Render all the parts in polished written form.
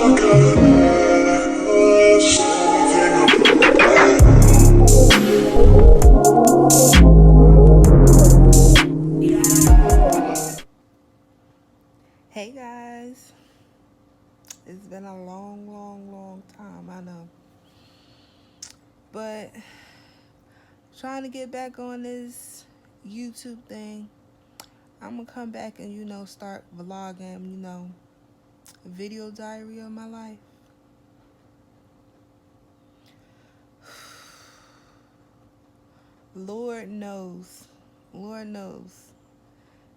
Hey guys, it's been a long time, I know. But trying to get back on this YouTube thing. I'm gonna come back and, start vlogging, a video diary of my life. Lord knows, Lord knows,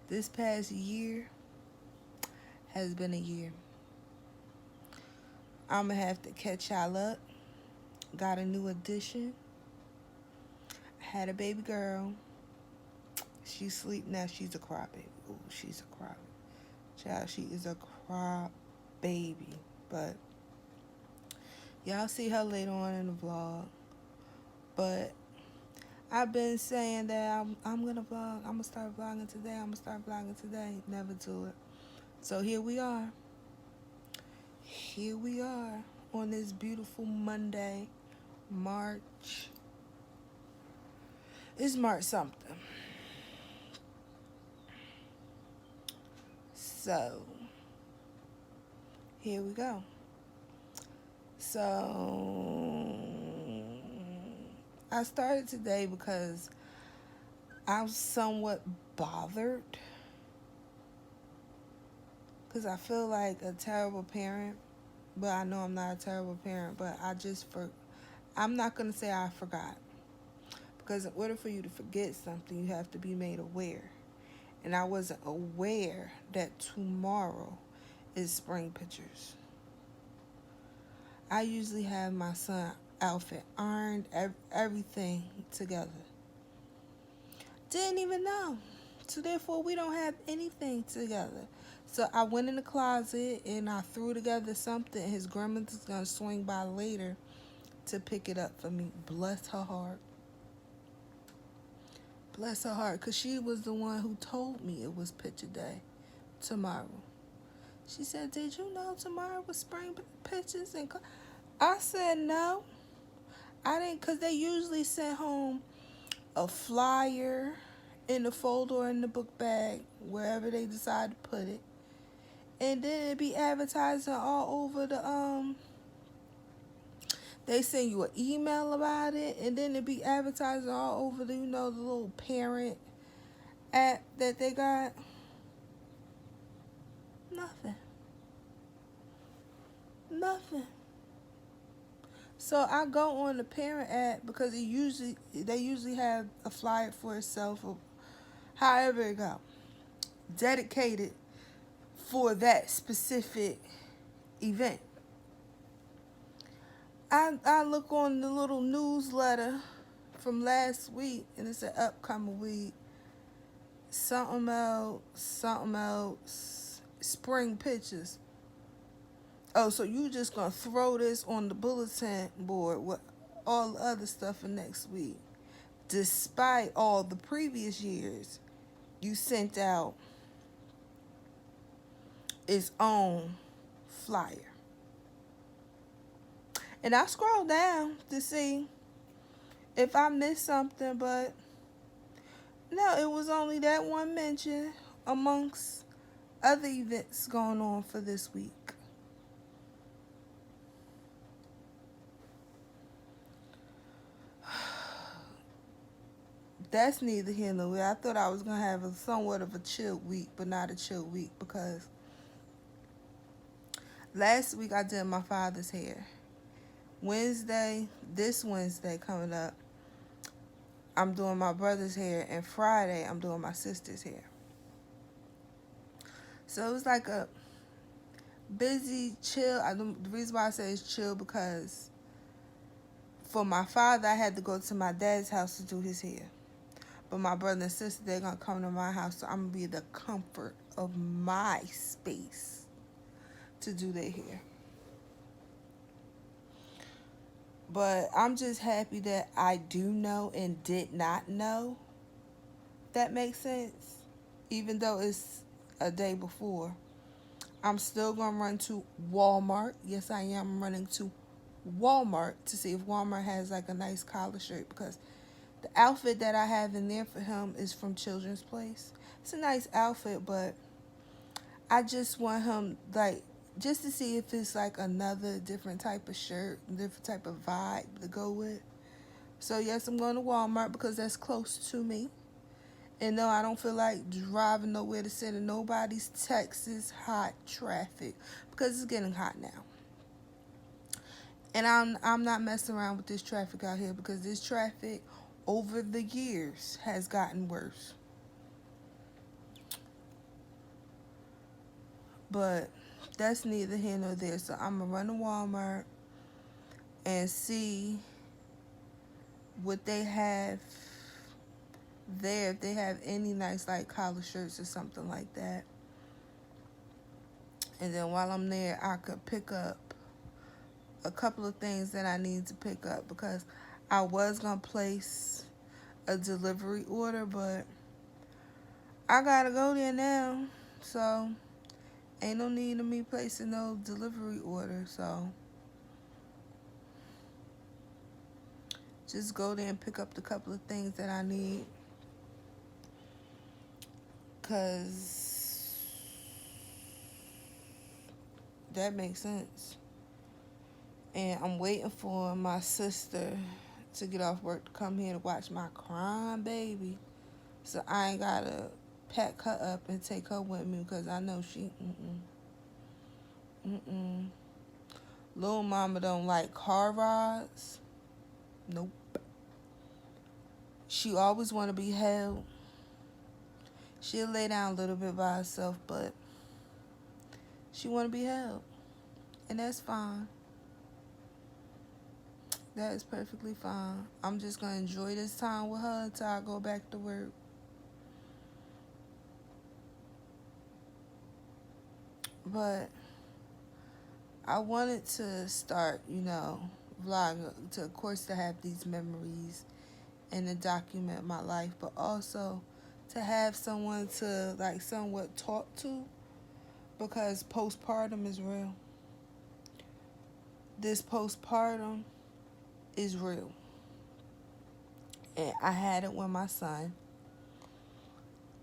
this past year has been a year. I'm gonna have to catch y'all up. Got a new addition. Had a baby girl. She's asleep now. She's a crybaby. Ooh, she's a crybaby. Child, she is a cry baby. But y'all see her later on in the vlog. But I've been saying that I'm gonna vlog. I'm gonna start vlogging today. I'm gonna start vlogging today. Never do it. So here we are. Here we are on this beautiful Monday, March. It's March something. So here we go. So I started today because I'm somewhat bothered because I feel like a terrible parent, but I know I'm not a terrible parent, but I'm not going to say I forgot, because in order for you to forget something, you have to be made aware. And I wasn't aware that tomorrow is spring pictures. I usually have my son outfit ironed, everything together. Didn't even know. So therefore, we don't have anything together. So I went in the closet and I threw together something. His grandmother's going to swing by later to pick it up for me. Bless her heart. Bless her heart, because she was the one who told me it was picture day tomorrow. She said, did you know tomorrow was spring pictures? And I said, no. I didn't, because they usually send home a flyer in the folder or in the book bag, wherever they decide to put it. And then it'd be advertising all over they send you an email about it, and then it'd be advertising all over the little parent app that they got. Nothing. So I go on the parent app because they usually have a flyer for itself, or however it go, dedicated for that specific event. I look on the little newsletter from last week, and it's an upcoming week. Something else, spring pictures. Oh, so you just gonna throw this on the bulletin board with all the other stuff for next week, despite all the previous years you sent out its own flyer. And I scrolled down to see if I missed something, but no, it was only that one mention amongst other events going on for this week. That's neither here nor there. I thought I was going to have somewhat of a chill week, but not a chill week, because last week I did my father's hair. This Wednesday coming up, I'm doing my brother's hair, and Friday I'm doing my sister's hair. So it was like a busy, chill. The reason why I say it's chill, because for my father, I had to go to my dad's house to do his hair. But my brother and sister, they're going to come to my house, so I'm going to be the comfort of my space to do their hair. But I'm just happy that I do know and did not know. That makes sense. Even though it's a day before, I'm still going to run to Walmart. Yes, I am running to Walmart to see if Walmart has like a nice collar shirt, because the outfit that I have in there for him is from Children's Place. It's a nice outfit, but I just want him, like, just to see if it's like another different type of shirt, different type of vibe to go with. So yes, I'm going to Walmart because that's close to me. And no, I don't feel like driving nowhere to sit in nobody's Texas hot traffic, because it's getting hot now. And I'm not messing around with this traffic out here, because this traffic over the years has gotten worse. But that's neither here nor there. So I'm going to run to Walmart and see what they have there, if they have any nice like collar shirts or something like that. And then while I'm there, I could pick up a couple of things that I need to pick up, because I was going to place a delivery order, but I got to go there now. So ain't no need of me placing no delivery order. So just go there and pick up the couple of things that I need, because that makes sense. And I'm waiting for my sister to get off work to come here to watch my crying baby. So I ain't got to pack her up and take her with me, because I know she, Little mama don't like car rides. Nope. She always want to be held. She'll lay down a little bit by herself, but she want to be held. And that's fine. That is perfectly fine. I'm just going to enjoy this time with her until I go back to work. But I wanted to start, vlogging, of course, to have these memories and to document my life, but also to have someone to, like, somewhat talk to, because postpartum is real. This postpartum is real. And I had it with my son.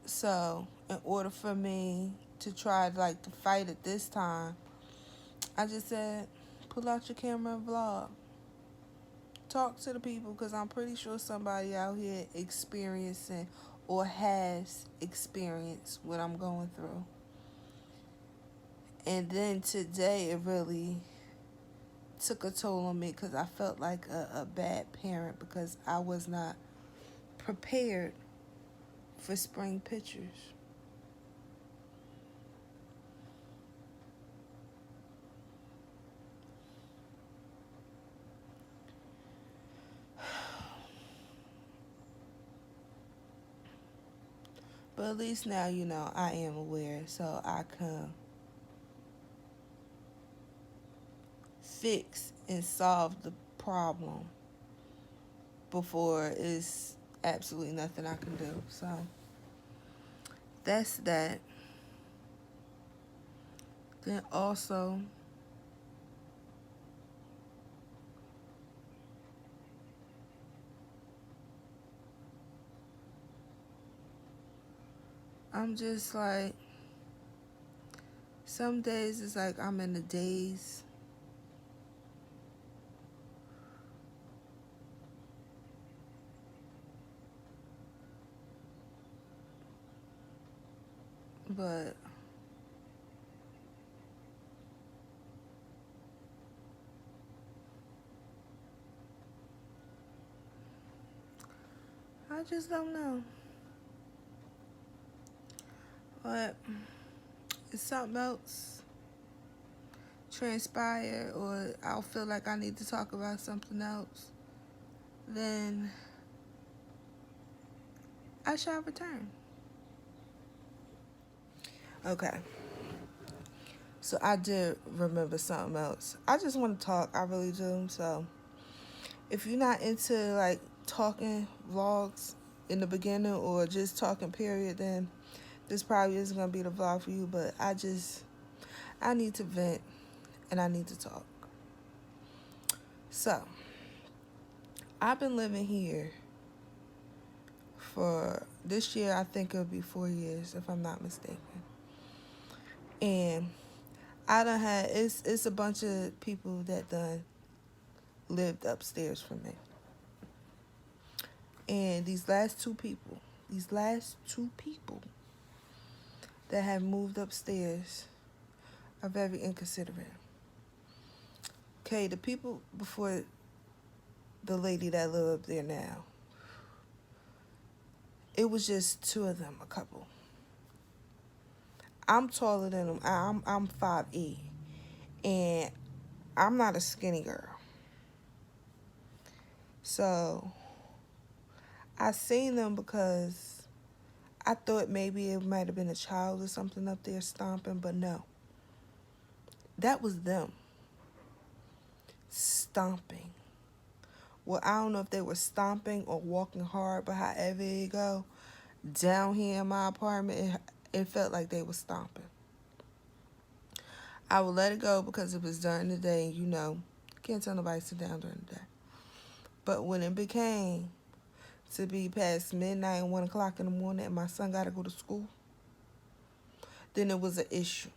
So in order for me to try to fight it this time, I just said, pull out your camera and vlog. Talk to the people, because I'm pretty sure somebody out here experiencing or has experienced what I'm going through. And then today it really took a toll on me, because I felt like a bad parent, because I was not prepared for spring pictures. But at least now, I am aware, so I can fix and solve the problem before it's absolutely nothing I can do. So that's that. Then also, I'm just like, some days it's like I'm in a daze. But I just don't know. But if something else transpire, or I'll feel like I need to talk about something else, then I shall return. Okay. So I did remember something else. I just want to talk. I really do. So if you're not into like talking vlogs in the beginning, or just talking period, then this probably isn't going to be the vlog for you. But I I need to vent and I need to talk. So, I've been living here for this year, I think it'll be 4 years, if I'm not mistaken. And I done had, it's a bunch of people that done lived upstairs from me. And these last two people that have moved upstairs are very inconsiderate. Okay, the people before the lady that live up there now, it was just two of them, a couple. I'm taller than them. I'm 5'8", and I'm not a skinny girl. So I seen them because I thought maybe it might have been a child or something up there stomping, but no. That was them stomping. Well, I don't know if they were stomping or walking hard, but however it go, down here in my apartment, it felt like they were stomping. I would let it go because it was during the day, you know. Can't tell nobody to sit down during the day. But when it became to be past midnight and 1 o'clock in the morning and my son got to go to school, then it was an issue.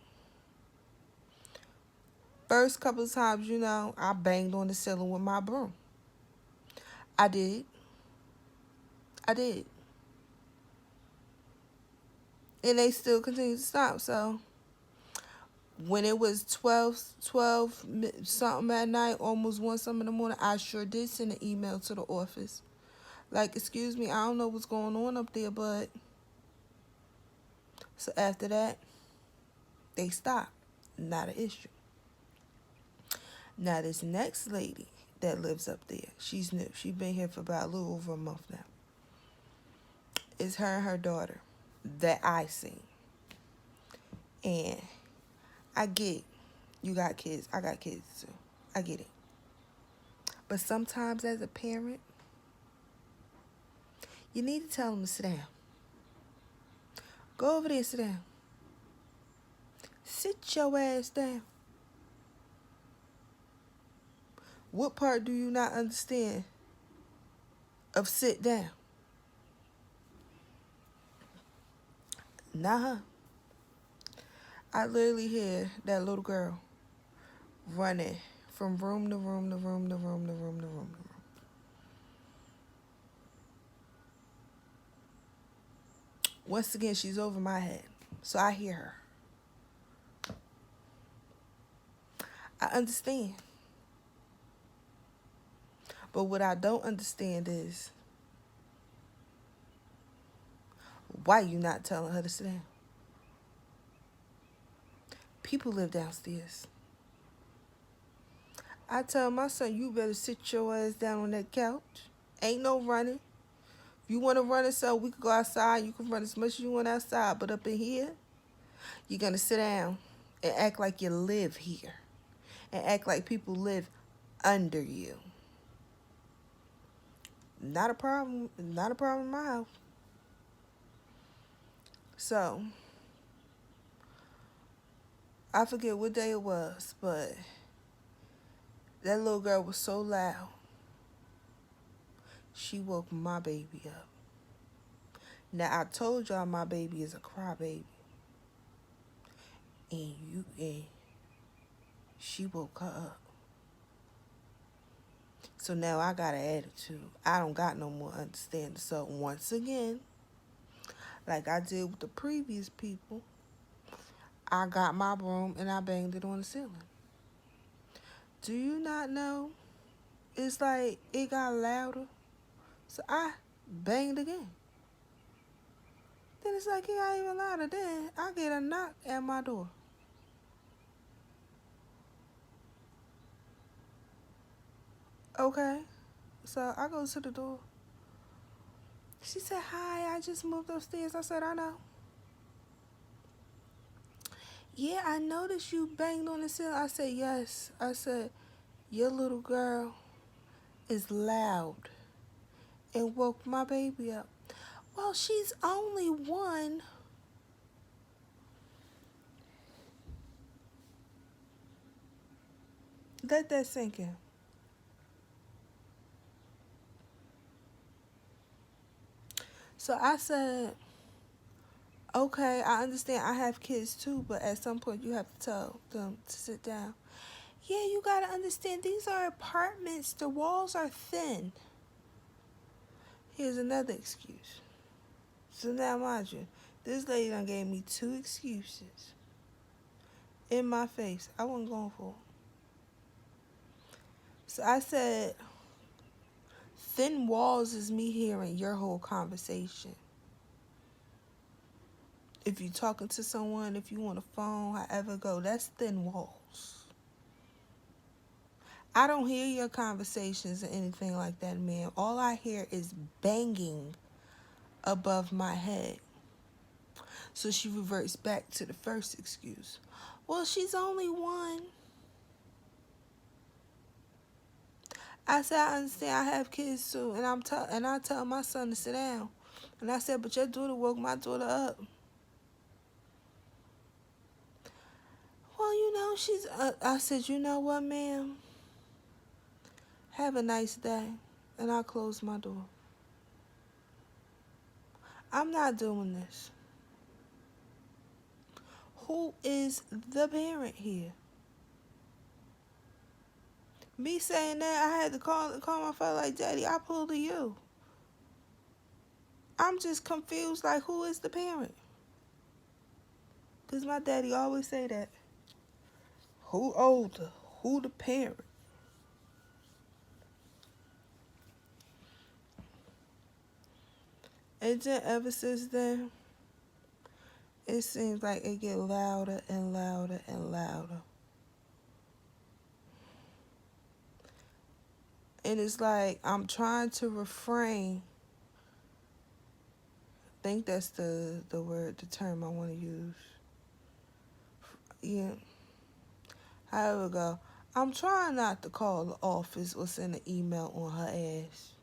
First couple of times, you know, I banged on the ceiling with my broom. I did. And they still continue to stomp. So when it was 12 something at night, almost 1 something in the morning, I sure did send an email to the office. Like, excuse me, I don't know what's going on up there, but... So after that, they stopped. Not an issue. Now, this next lady that lives up there, she's new. She's been here for about a little over a month now. It's her and her daughter that I seen. And I get you got kids. I got kids too. I get it. But sometimes as a parent, you need to tell them to sit down. Go over there, sit down. Sit your ass down. What part do you not understand of sit down? Nah. I literally hear that little girl running from room to room to room to room to room to room to room. Once again, she's over my head, so I hear her. I understand. But what I don't understand is why you not telling her to sit down. People live downstairs. I tell my son, you better sit your ass down on that couch. Ain't no running. If you want to run it so we can go outside, you can run as much as you want outside. But up in here, you're going to sit down and act like you live here. And act like people live under you. Not a problem. Not a problem in my house. So, I forget what day it was, but that little girl was so loud. She woke my baby up. Now, I told y'all my baby is a crybaby. And she woke her up. So now I got an attitude. I don't got no more understanding. So once again, like I did with the previous people, I got my broom and I banged it on the ceiling. Do you not know? It's like it got louder. So I banged again. Then it's like it got even louder. Then I get a knock at my door. Okay. So I go to the door. She said, hi, I just moved upstairs. I said, I know. Yeah, I noticed you banged on the ceiling. I said, yes. I said, your little girl is loud and woke my baby up. Well, she's only one. Let that sink in. So I said, okay, I understand I have kids too, but at some point you have to tell them to sit down. Yeah, you gotta understand these are apartments. The walls are thin. Here's another excuse. So now, mind you, this lady done gave me 2 excuses in my face. I wasn't going for it. So I said, thin walls is me hearing your whole conversation. If you're talking to someone, if you on a phone, however go, that's thin walls. I don't hear your conversations or anything like that, man. All I hear is banging above my head. So she reverts back to the first excuse. Well, she's only 1. I said, I understand I have kids too, and I tell my son to sit down. And I said, but your daughter woke my daughter up. Well, I said, you know what, ma'am? Have a nice day. And I closed my door. I'm not doing this. Who is the parent here? Me saying that, I had to call my father like, Daddy, I pulled a you. I'm just confused, like, who is the parent? Because my daddy always say that. Who older? Who the parent? And then ever since then, it seems like it get louder and louder and louder. And it's like I'm trying to refrain. I think that's the word, the term I want to use. Yeah. However go, I'm trying not to call the office or send an email on her ass.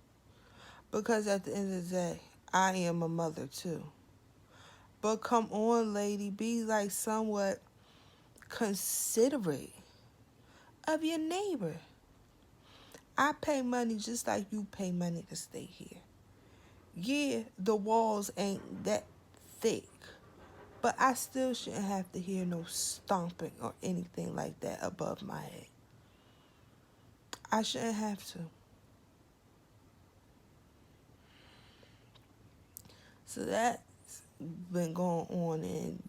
Because at the end of the day, I am a mother too. But come on, lady, be like somewhat considerate of your neighbor. I pay money just like you pay money to stay here. Yeah, the walls ain't that thick, but I still shouldn't have to hear no stomping or anything like that above my head. I shouldn't have to. So that's been going on and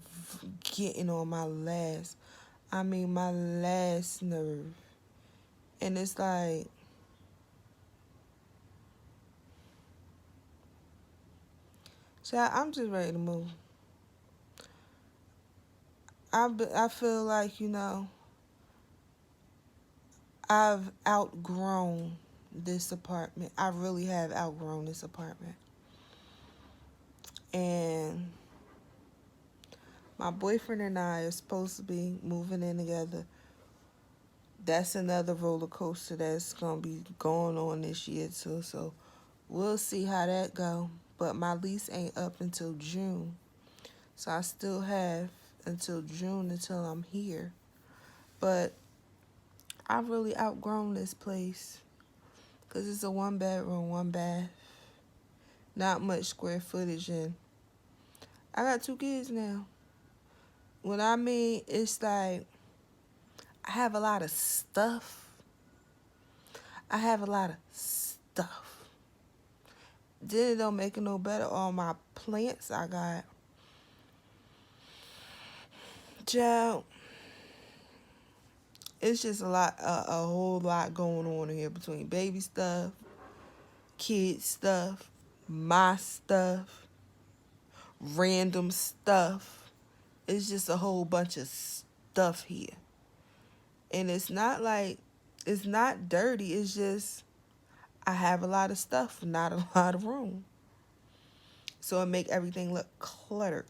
getting on my last nerve. And it's like, child, I'm just ready to move. I feel like, I've outgrown this apartment. I really have outgrown this apartment. And my boyfriend and I are supposed to be moving in together. That's another roller coaster that's going to be going on this year too. So we'll see how that go. But my lease ain't up until June. So I still have until June until I'm here. But I've really outgrown this place. Because it's a 1-bedroom, 1-bath. Not much square footage. And I got 2 kids now. What I mean, it's like I have a lot of stuff. Then it don't make it no better. All my plants I got. Child, it's just a whole lot going on here between baby stuff, kid stuff, my stuff, random stuff. It's just a whole bunch of stuff here. And it's not dirty. It's just I have a lot of stuff, not a lot of room. So it make everything look cluttered.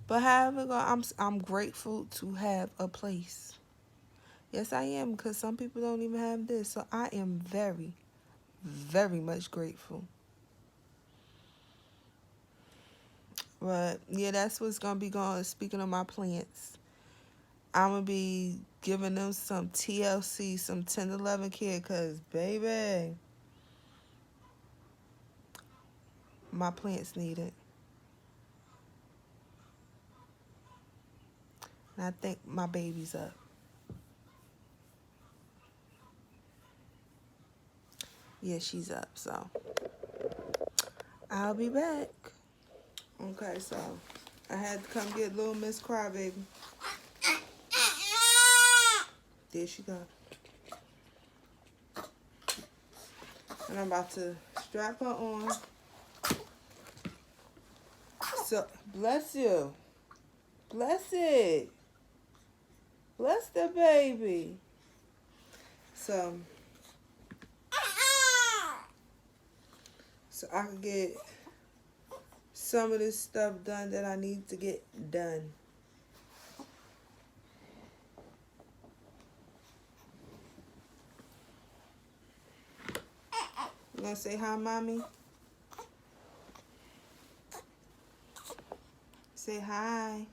But however, I'm grateful to have a place. Yes, I am, because some people don't even have this. So I am very, very much grateful. But yeah, that's what's gonna be going. Speaking of my plants, I'm going to be giving them some TLC, some 10-11 care, because, baby, my plants need it. And I think my baby's up. Yeah, she's up, so I'll be back. Okay, so I had to come get little Miss Crybaby. There she go. And I'm about to strap her on. So, bless you. Bless it. Bless the baby. So I can get some of this stuff done that I need to get done. You gonna say hi, Mommy? Say hi.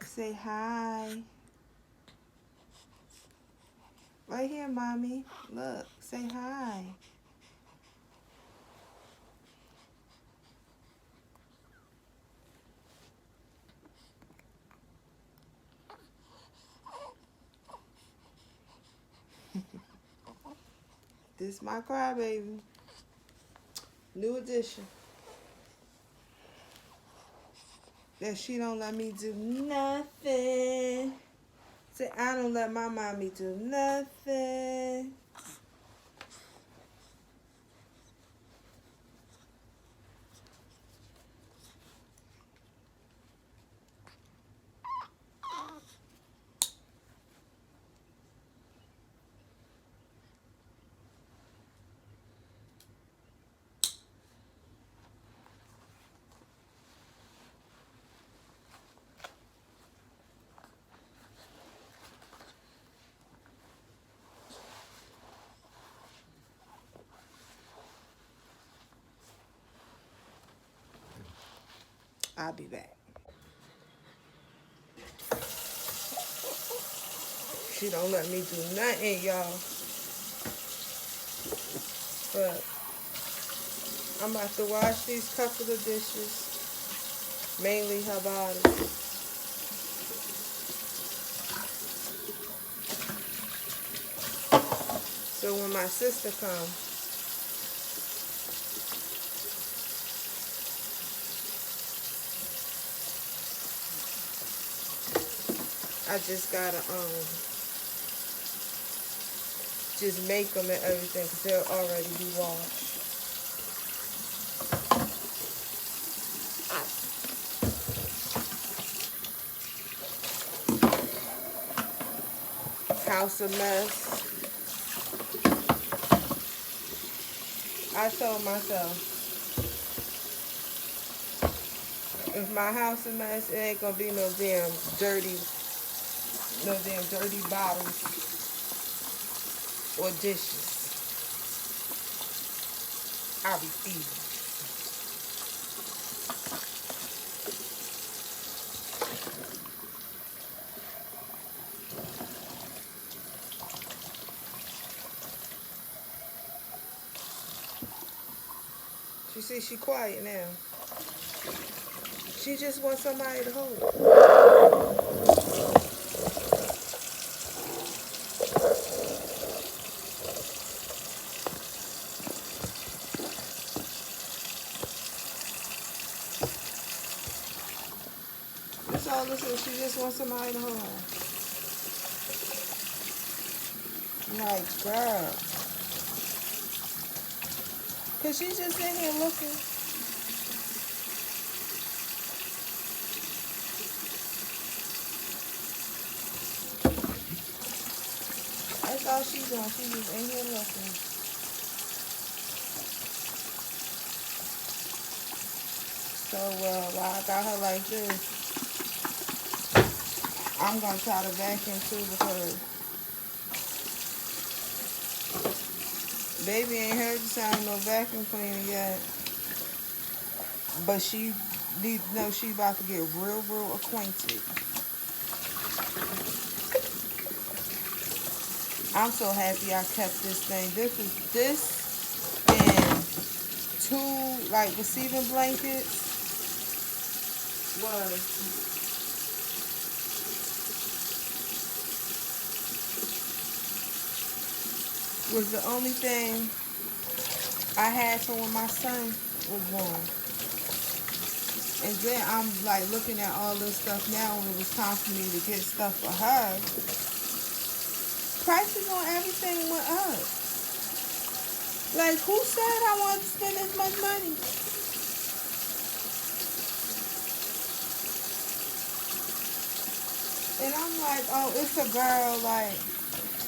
Say hi. Right here, Mommy. Look, say hi. This my Crybaby. New edition. That she don't let me do nothing. Say, I don't let my mommy do nothing. I'll be back. She don't let me do nothing, y'all. But I'm about to wash these couple of dishes. Mainly her body. So when my sister comes, I just gotta just make them and everything because they'll already be washed. House a mess. I told myself, if my house a mess, it ain't gonna be no damn dirty bottles or dishes. I refuse. You see, she quiet now. She just wants somebody to hold her. That's all this is. She just wants somebody to hold her. Like, girl. Because she's just in here looking. That's all she's doing. She's just in here looking. So, while I got her like this, I'm going to try to vacuum too because baby ain't heard the sound of no vacuum cleaner yet. But she needs to know she about to get real acquainted. I'm so happy I kept this thing. This and two like receiving blankets was the only thing I had for when my son was born. And then I'm like looking at all this stuff now when it was time for me to get stuff for her. Prices on everything went up. Like, who said I wanted to spend as much money? And I'm like, oh, it's a girl. Like,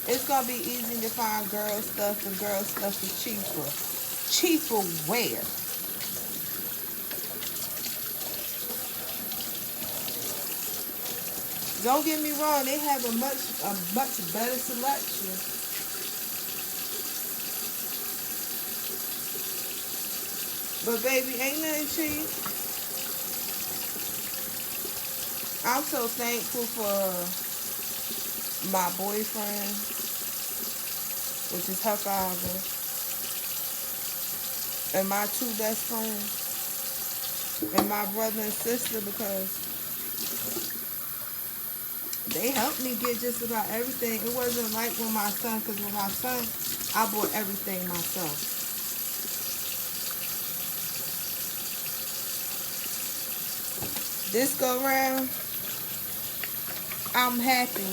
it's gonna be easy to find girl stuff, and girl stuff is cheaper. Cheaper where? Don't get me wrong, they have a much better selection. But baby, ain't nothing cheap. I'm so thankful for my boyfriend, which is her father, and my two best friends, and my brother and sister, because they helped me get just about everything. It wasn't like with my son, because with my son, I bought everything myself. This go round, I'm happy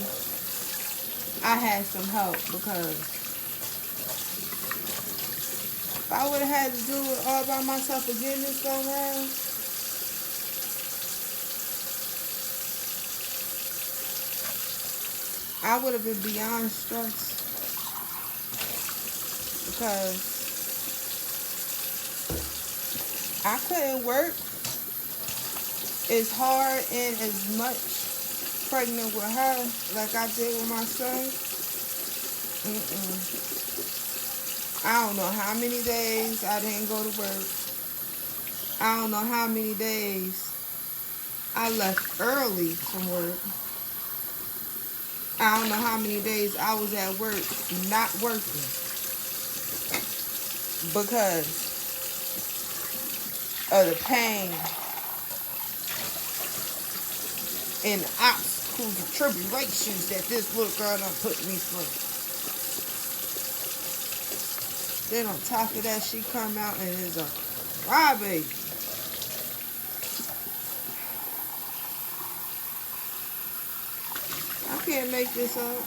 I had some help, because if I would have had to do it all by myself again this go round, I would have been beyond stressed, because I couldn't work as hard and as much pregnant with her like I did with my son. Mm-mm. I don't know how many days I didn't go to work. I don't know how many days I left early from work. I don't know how many days I was at work not working because of the pain and the obstacles and tribulations that this little girl done put me through. Then on top of that, she come out and is a crybaby. I can't make this up.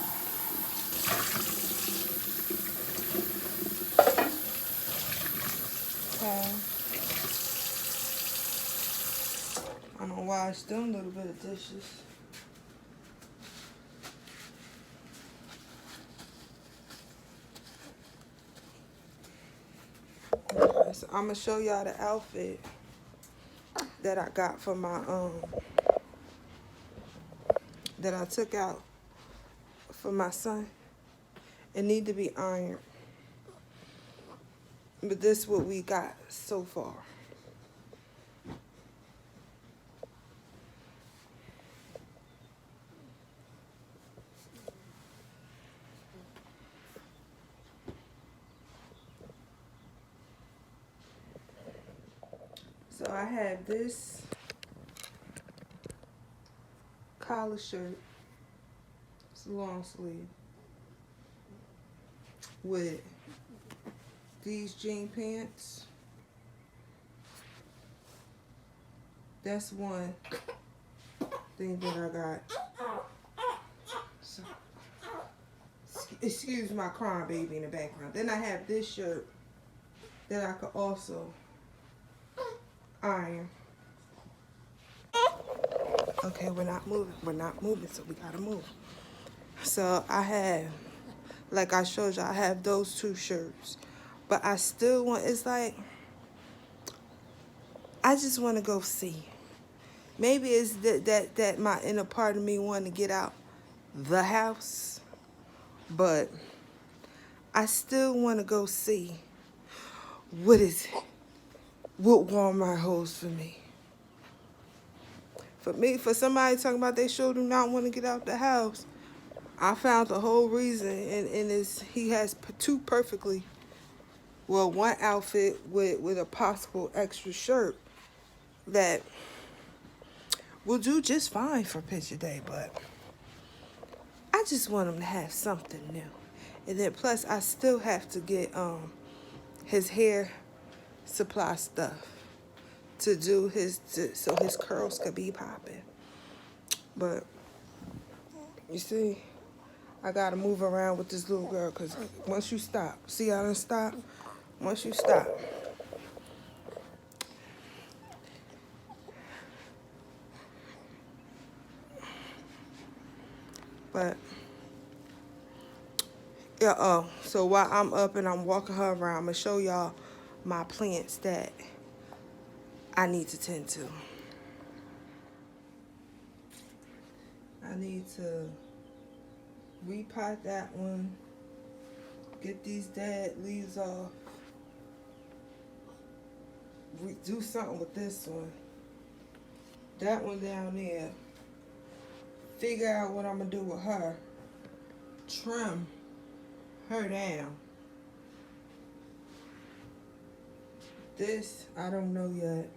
Okay. I'm gonna wash them little bit of dishes. Okay, so I'm gonna show y'all the outfit that I got for my that I took out for my son. It need to be ironed, but this is what we got so far. So I have this collar shirt. It's a long sleeve with these jean pants. That's one thing that I got. So, excuse my crying baby in the background. Then I have this shirt that I could also iron. Okay, we're not moving. We're not moving, so we gotta move. So I have, like I showed you, I have those two shirts. But I still want, it's like, I just want to go see. Maybe it's that my inner part of me wanting to get out the house. But I still want to go see what is it, what Walmart holds for me. For me, for somebody talking about they sure do not want to get out the house, I found the whole reason, and he has two perfectly, well, one outfit with a possible extra shirt that will do just fine for picture day, but I just want him to have something new. And then plus I still have to get his hair supply stuff to do so his curls could be popping. But you see, I gotta move around with this little girl, because once you stop, see how I done stop? Once you stop, but yeah, so while I'm up and I'm walking her around, I'm gonna show y'all my plants that I need to tend to. I need to repot that one, get these dead leaves off, do something with this one, that one down there, figure out what I'm gonna do with her, trim her down. This, I don't know yet.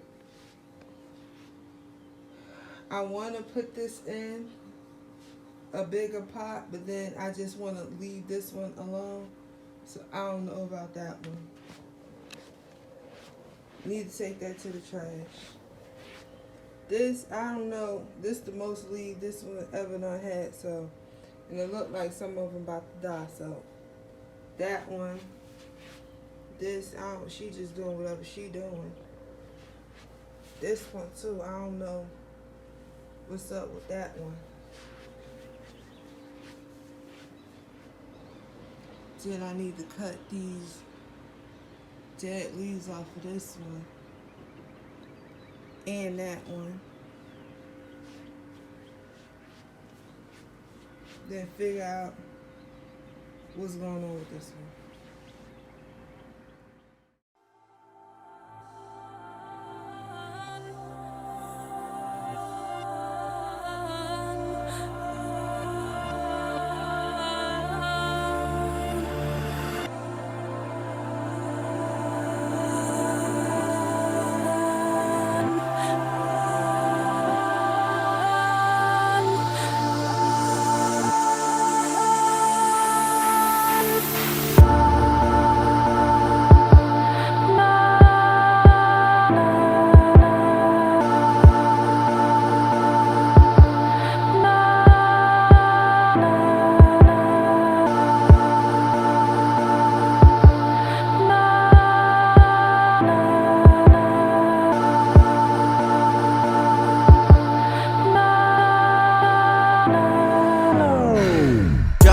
I want to put this in a bigger pot, but then I just want to leave this one alone. So I don't know about that one. Need to take that to the trash. This, I don't know. This the most leaves this one ever done had. So, and it looked like some of them about to die. So that one, this, she just doing whatever she doing. This one too, I don't know what's up with that one. Then I need to cut these dead leaves off of this one and that one. Then figure out what's going on with this one.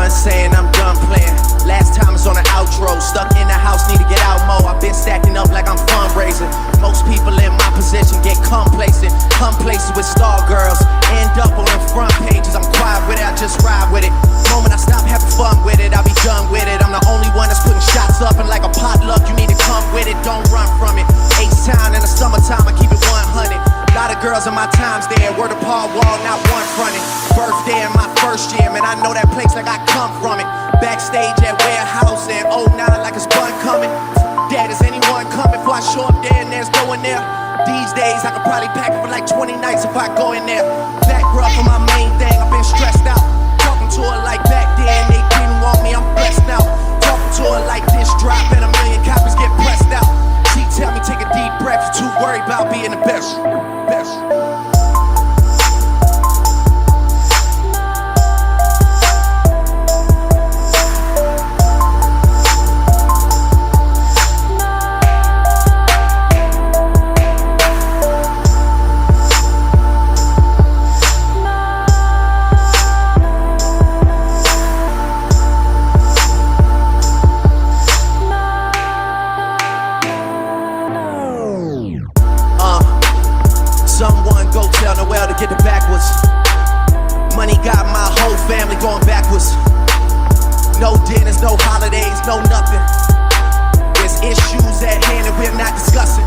Saying I'm done playing. Last time was on an outro. Stuck in the house, need to get out more. I've been stacking up like I'm fundraising. Most people in my position get complacent. Come places with star girls, end up on the front pages. I'm quiet with it, I just ride with it. Moment I stop having fun with it, I'll be done with it. I'm the only one that's putting shots up, and like a potluck, you need to come with it. Don't run from it. H-Town in the summertime, I keep it 100. Lot of girls in my times there, word of Paul Wall, not one fronted. Birthday in my first year, man, I know that place like I come from it. Backstage at Warehouse in 09 like it's fun coming. Dad, is anyone coming before I show up there and there's no one there? These days I could probably pack it for like 20 nights if I go in there. Back rub for my main thing, I've been stressed out. Talking to her like back then, they didn't want me, I'm blessed now. Talking to her like this drop and a million copies get pressed out. She tell me take a deep breath, you're too worried about being the best. Someone go tell Noel to get the backwards. Money got my whole family going backwards. No dinners, no holidays, no nothing. There's issues at hand that we're not discussing.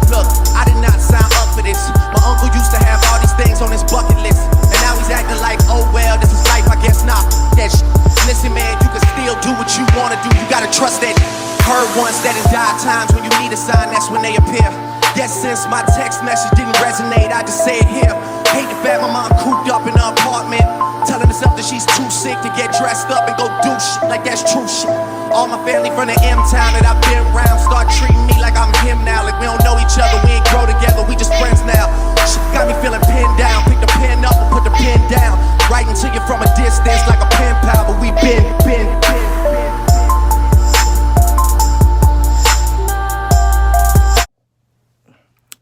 Look, I did not sign up for this. My uncle used to have all these things on his bucket list, and now he's acting like, oh well, this is life, I guess not. notice my text message didn't resonate, I just say it here. Hate the fact my mom cooped up in her apartment, telling herself that she's too sick to get dressed up and go do shit like that's true shit. All my family from the M-town that I've been around start treating me like I'm him now. Like we don't know each other, we ain't grow together, we just friends now. Shit got me feeling pinned down, pick the pen up and put the pen down. Writing to you from a distance like a pen pal, but we been.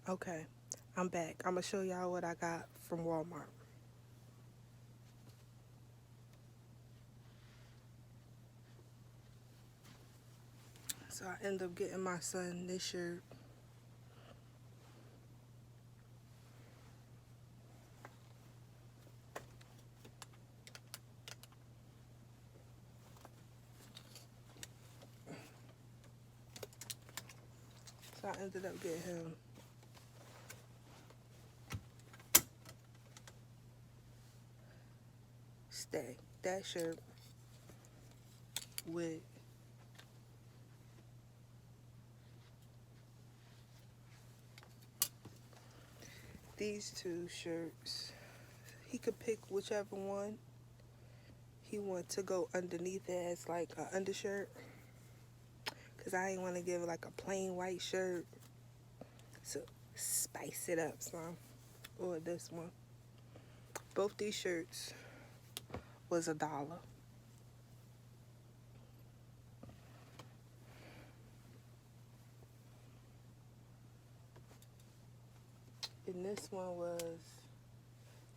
Okay, I'm back. I'm gonna show y'all what I got from Walmart. So I end up getting my son this shirt. So I ended up getting him that shirt with these two shirts. He could pick whichever one he want to go underneath it as like an undershirt, because I ain't want to give like a plain white shirt, so spice it up some. Or this one. Both these shirts was $1. And this one was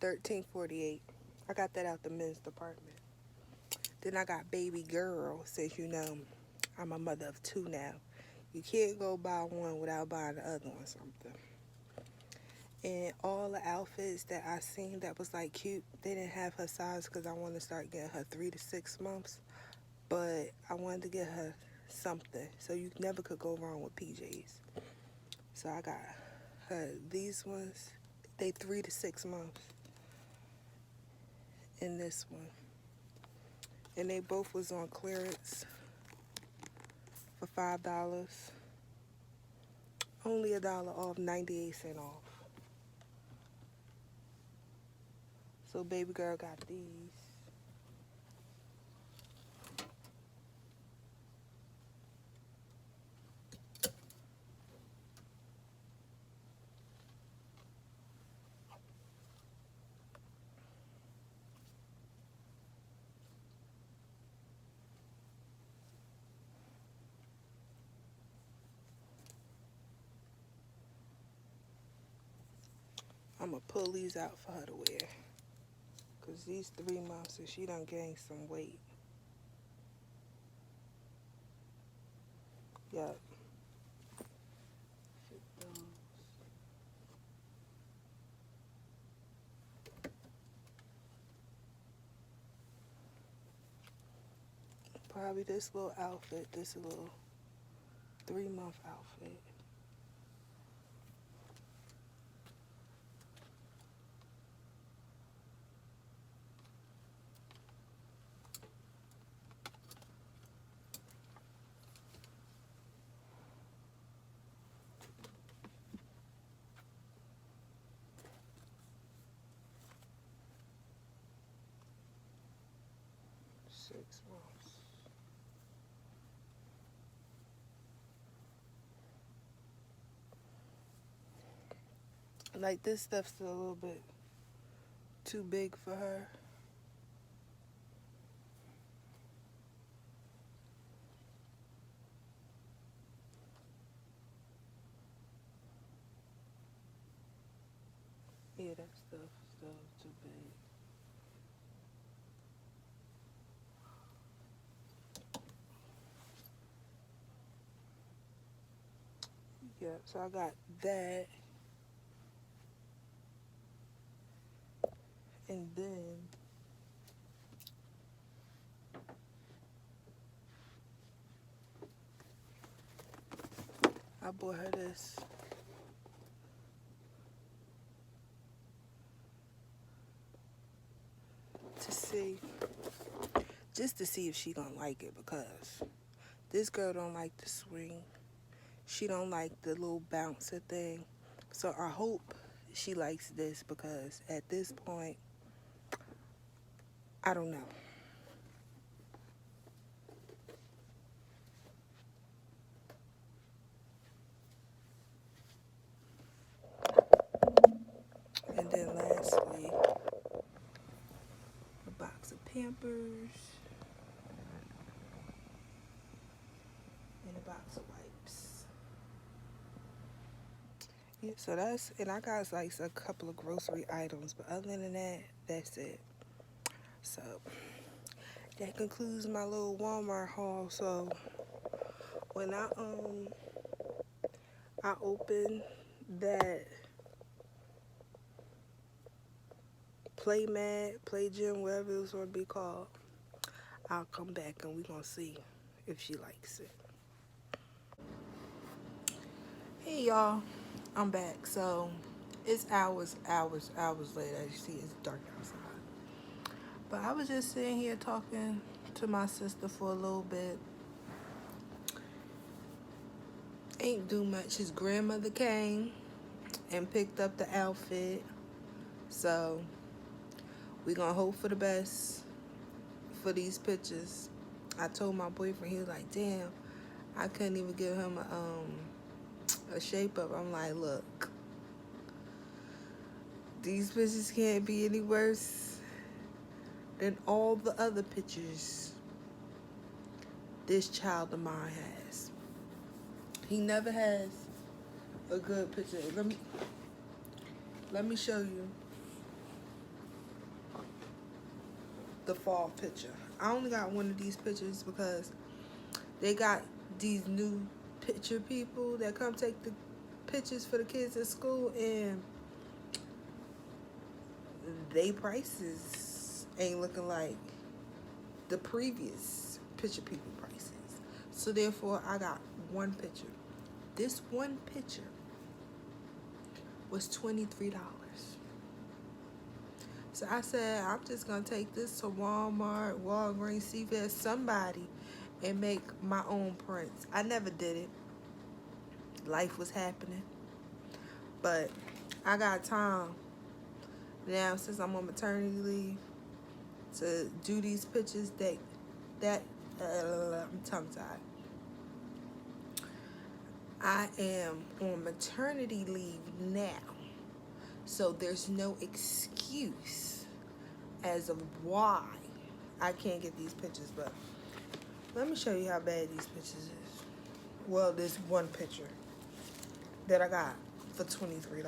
$13.48. I got that out the men's department. Then I got baby girl, since you know I'm a mother of 2 now. You can't go buy one without buying the other one something. And all the outfits that I seen that was like cute, they didn't have her size because I wanted to start getting her 3 to 6 months. But I wanted to get her something, so you never could go wrong with PJs. So I got her these ones. They 3 to 6 months. And this one. And they both was on clearance for $5. Only $1 off, 98 cents off. So baby girl got these. I'm going to pull these out for her to wear. Because these 3 months and she done gained some weight. Yup. Probably this little outfit, this little 3-month outfit. Like this stuff's a little bit too big for her. Yeah, that stuff's still too big. Yeah, so I got that. And then I bought her this. Just to see if she gonna like it, because this girl don't like the swing. She don't like the little bouncer thing. So I hope she likes this, because at this point, I don't know. And then lastly, a box of Pampers and a box of wipes. Yeah, so that's, and I got like a couple of grocery items, but other than that, that's it. So that concludes my little Walmart haul. So when I open that Play Mad, Play Gym, whatever it was going to be called, I'll come back and we're going to see if she likes it. Hey y'all, I'm back. So it's hours later. As you see, it's dark outside. But I was just sitting here talking to my sister for a little bit. Ain't do much. His grandmother came and picked up the outfit. So we gonna hope for the best for these pictures. I told my boyfriend, he was like, damn, I couldn't even give him a shape up. I'm like, look, these pictures can't be any worse than all the other pictures this child of mine has. He never has a good picture. Let me show you the fall picture. I only got one of these pictures because they got these new picture people that come take the pictures for the kids at school, and they prices ain't looking like the previous picture people prices. So therefore, I got one picture. This one picture was $23. So I said, I'm just gonna take this to Walmart, Walgreens, CVS, somebody, and make my own prints. I never did it. Life was happening. But I got time now, since I'm on maternity leave, to do these pictures I'm tongue-tied. I am on maternity leave now, so there's no excuse as of why I can't get these pictures. But let me show you how bad these pictures is. Well, this one picture that I got for $23.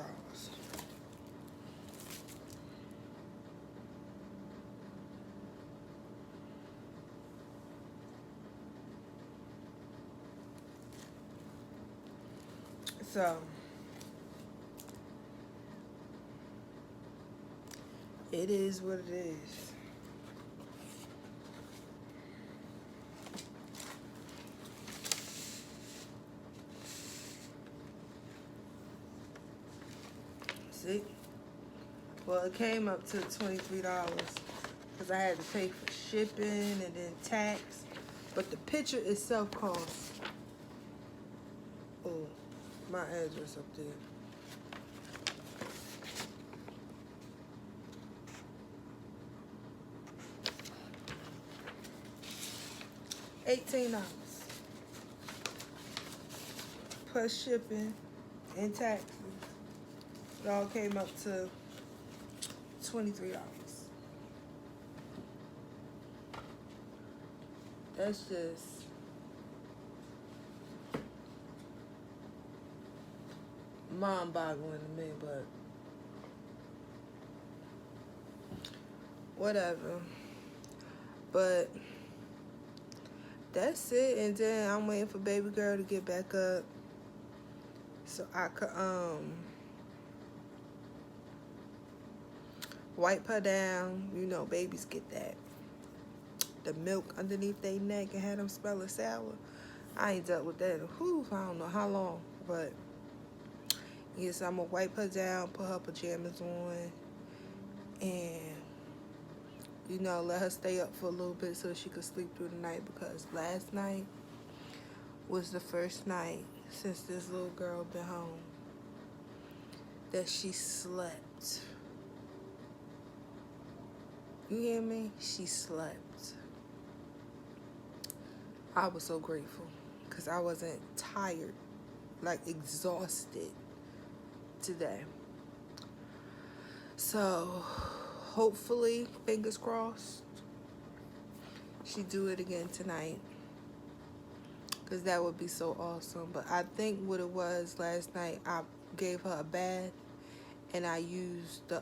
So it is what it is. See? Well, it came up to $23 because I had to pay for shipping and then tax. But the picture itself costs, oh, my address up there. $18 plus shipping and taxes. It all came up to $23. That's just mind-boggling to me, but whatever. But that's it. And then I'm waiting for baby girl to get back up so I could wipe her down. You know, babies get that, the milk underneath their neck, and have them smelling sour. I ain't dealt with that in I don't know how long. But yes, I'm gonna wipe her down, put her pajamas on, and you know, let her stay up for a little bit so she could sleep through the night, because last night was the first night since this little girl been home that she slept. You hear me? She slept. I was so grateful because I wasn't tired, like exhausted today. So hopefully, fingers crossed, she do it again tonight, because that would be so awesome. But I think what it was last night, I gave her a bath and I used the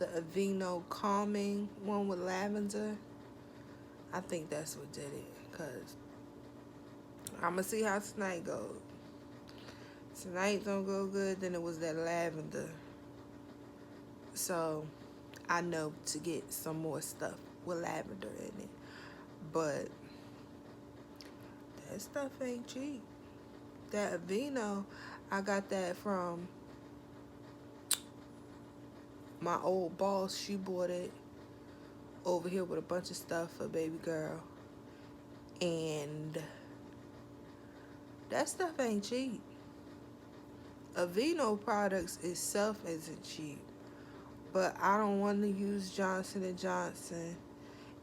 Aveeno calming one with lavender. I think that's what did it, because I'm going to see how tonight goes. Tonight don't go good, then it was that lavender. So I know to get some more stuff with lavender in it. But that stuff ain't cheap. That Aveeno, I got that from my old boss. She bought it over here with a bunch of stuff for baby girl. And that stuff ain't cheap. Aveeno products itself isn't cheap. But I don't want to use Johnson & Johnson,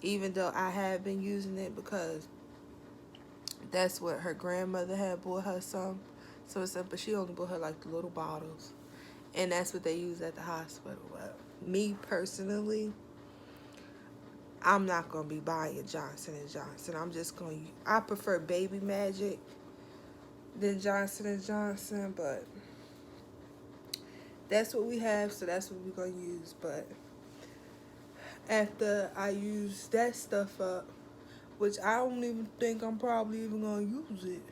even though I have been using it, because that's what her grandmother had bought her some. So it's but she only bought her like the little bottles. And that's what they use at the hospital. Well, me personally, I'm not going to be buying Johnson & Johnson. I'm just going to, I prefer Baby Magic than Johnson & Johnson, but that's what we have, so that's what we're going to use. But after I use that stuff up, which I don't even think I'm probably even going to use it,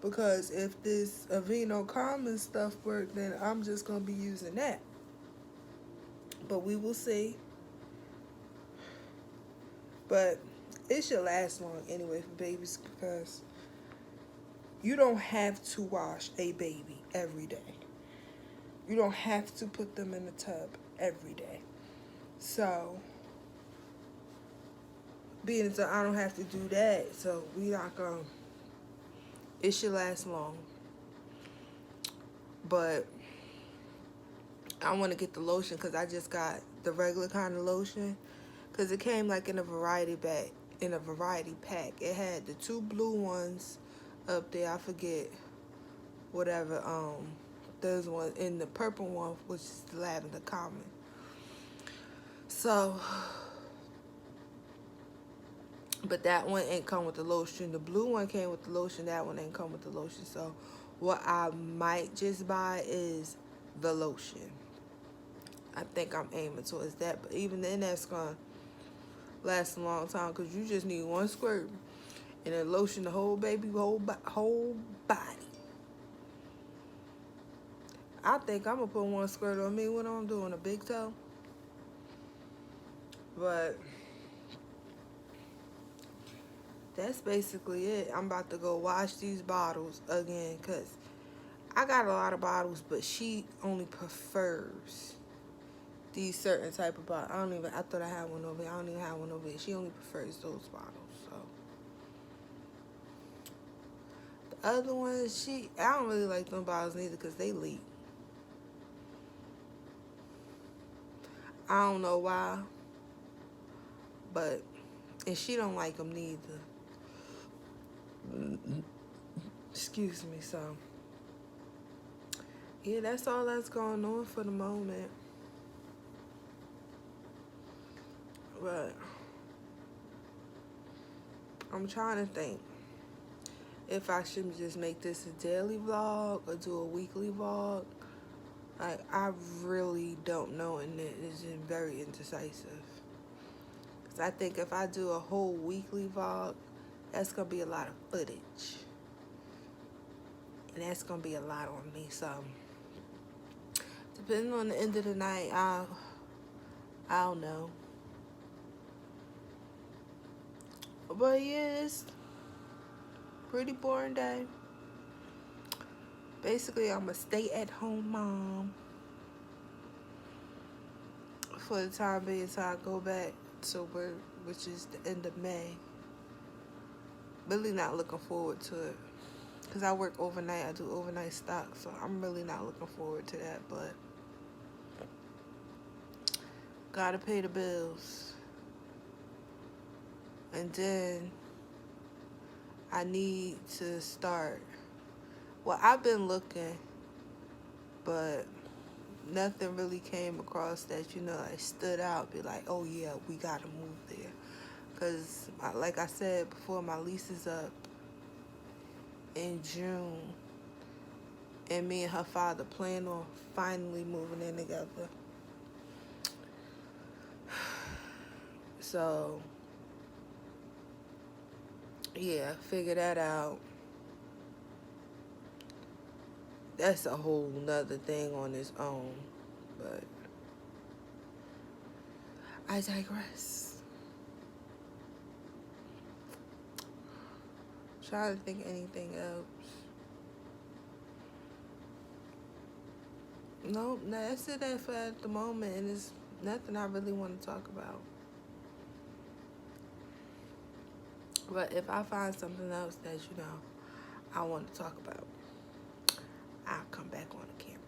because if this Aveeno Common stuff works, then I'm just going to be using that. But we will see. But it should last long anyway for babies, because you don't have to wash a baby every day. You don't have to put them in the tub every day. So, being so I don't have to do that, so we not gonna, it should last long. But I want to get the lotion, because I just got the regular kind of lotion, because it came like in a variety pack. It had the 2 blue ones up there, I forget whatever, there's one in the purple one, which is the lavender common. So, but that one ain't come with the lotion. The blue one came with the lotion, that one ain't come with the lotion. So what I might just buy is the lotion. I think I'm aiming towards that, but even then that's gonna last a long time, because you just need 1 squirt and then lotion the whole baby, whole body. I think I'm gonna put 1 squirt on me when I'm doing a big toe. But that's basically it. I'm about to go wash these bottles again, because I got a lot of bottles, but she only prefers these certain type of bottles. I thought I had one over here. I don't even have one over here. She only prefers those bottles. So the other ones, I don't really like them bottles neither, because they leak. I don't know why, and she don't like them neither. Excuse me. So yeah, that's all that's going on for the moment. But I'm trying to think if I should just make this a daily vlog or do a weekly vlog. Like, I really don't know, and it is very indecisive. Because I think if I do a whole weekly vlog, that's going to be a lot of footage. And that's going to be a lot on me. So, depending on the end of the night, I don't know. But yeah, it's a pretty boring day. Basically, I'm a stay-at-home mom for the time being until I go back to work, which is the end of May. Really not looking forward to it. because I work overnight. I do overnight stock, so I'm really not looking forward to that. But gotta pay the bills, and then I need to start. Well, I've been looking, but nothing really came across that, you know, like stood out. Be like, oh yeah, we gotta move there. Because, like I said before, my lease is up in June. And me and her father plan on finally moving in together. So, yeah, figure that out. That's a whole nother thing on its own. But I digress. Trying to think anything else. Nope, that's it for at the moment, and it's nothing I really want to talk about. But if I find something else that, you know, I want to talk about, I'll come back on the camera.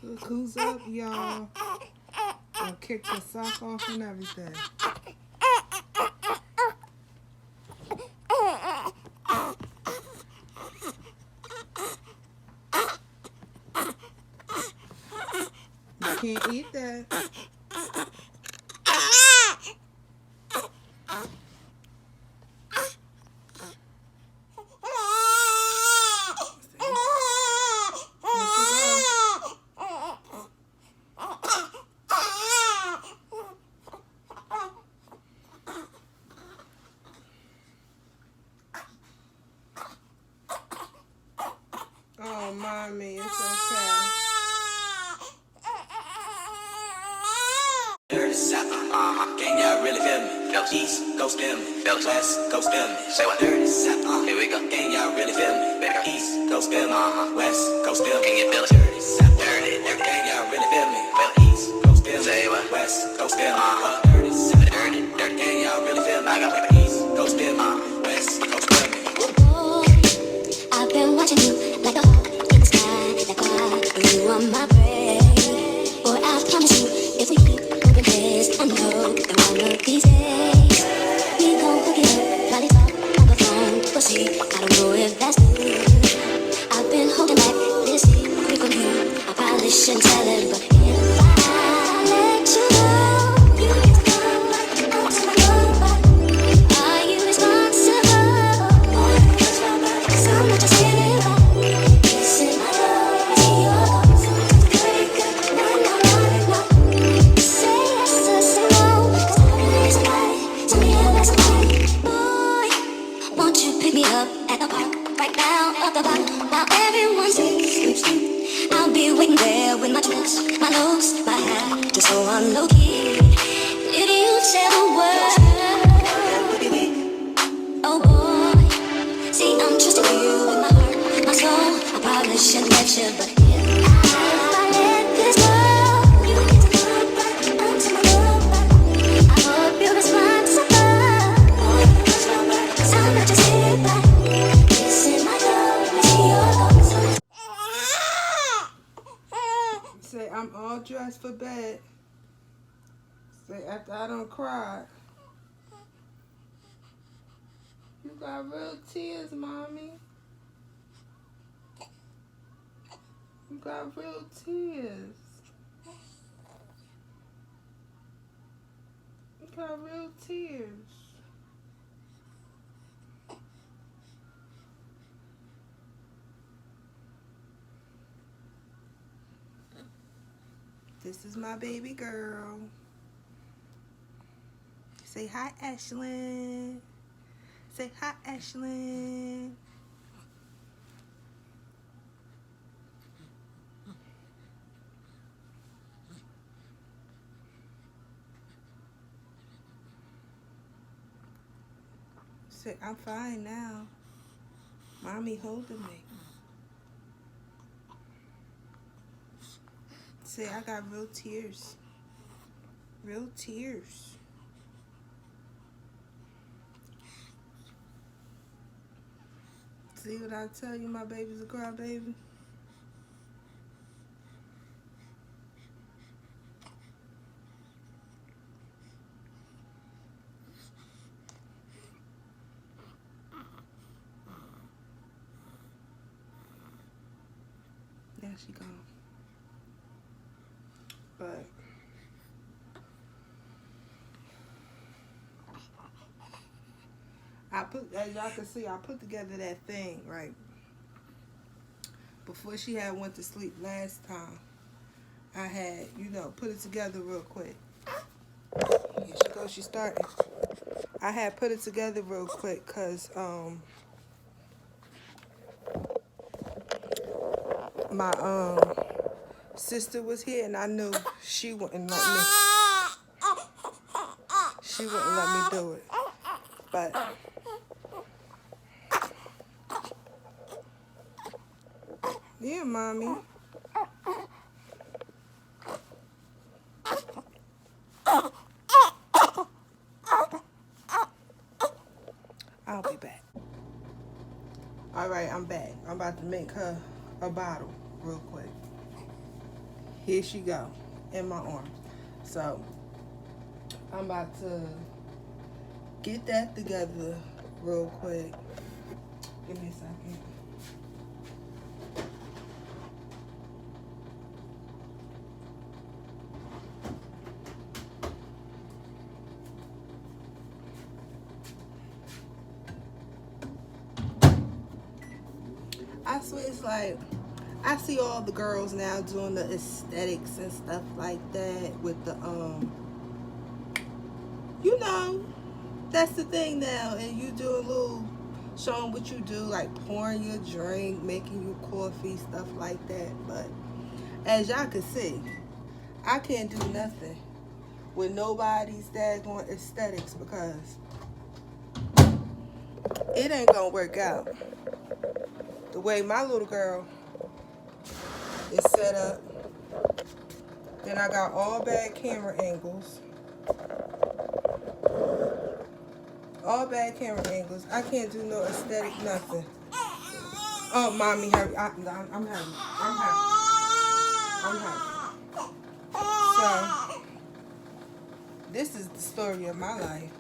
Look who's up, y'all. I'll kick the sock off and everything. You can't eat that. Oh, mommy, it's okay. Dirty South, can y'all really feel me? Felt East, go feel me. Felt West, go feel me. Say what? Dirty South, here we go. Can y'all really feel me? East, go feel me. West, go feel me. Can you feel it? Dirty South, dirty. Can y'all really feel me? Felt East, go feel me. Say what? West, go feel me. Dirty South, dirty. Can y'all really feel me? I got East, go feel me. West, go feel me. Oh, I've been watching you like a hawk in the sky. That's why you are my prey. Boy, I promise you, if we keep moving this, I know that one of these days we gon' hook it up while it's all on the phone. We'll see. I don't know if that's true. I've been holding back this secret from you. I probably shouldn't tell it, but if I let you know, you need to know I'm to my love. Are you responsible? So I'm not just giving up. Listen, my love is yours. Wake up, no. Say yes or say no. 'Cause I really is right. Tell me how that's right. Boy, won't you pick me up at the park right now, up the block, while everyone sleeps. I'll be waiting there with my dress, my nose, my hat, just so I'm low key. If you tell the world, oh boy, see I'm trusting you with my heart, my soul. I probably shouldn't let you, but if I let this go, you need to know I'm to my love. I hope you're responsible. 'Cause I'm not just here by. Listen, my love is yours. Say, I'm all dressed for bed. Say, after I don't cry. You got real tears, mommy. You got real tears. You got real tears. This is my baby girl. Say hi, Ashlyn. Say hi, Ashlyn. Say, I'm fine now. Mommy holding me. Say, I got real tears. Real tears. See what I tell you, my baby's a crybaby? There she gone. But as y'all can see, I put together that thing, right? Before she had went to sleep last time, I had, put it together real quick. Here she goes, she's starting. I had put it together real quick because my sister was here and I knew she wouldn't let me. She wouldn't let me do it. But yeah, mommy. I'll be back. All right, I'm back. I'm about to make her a bottle real quick. Here she go, in my arm. So I'm about to get that together real quick. Give me a second. I swear it's like, I see all the girls now doing the aesthetics and stuff like that with the, that's the thing now. And you do a little, showing what you do, like pouring your drink, making your coffee, stuff like that. But as y'all can see, I can't do nothing with nobody's daggone aesthetics because it ain't gonna work out. The way my little girl is set up. Then I got all bad camera angles. All bad camera angles. I can't do no aesthetic nothing. Oh, mommy, hurry. I'm happy. I'm happy. So, this is the story of my life.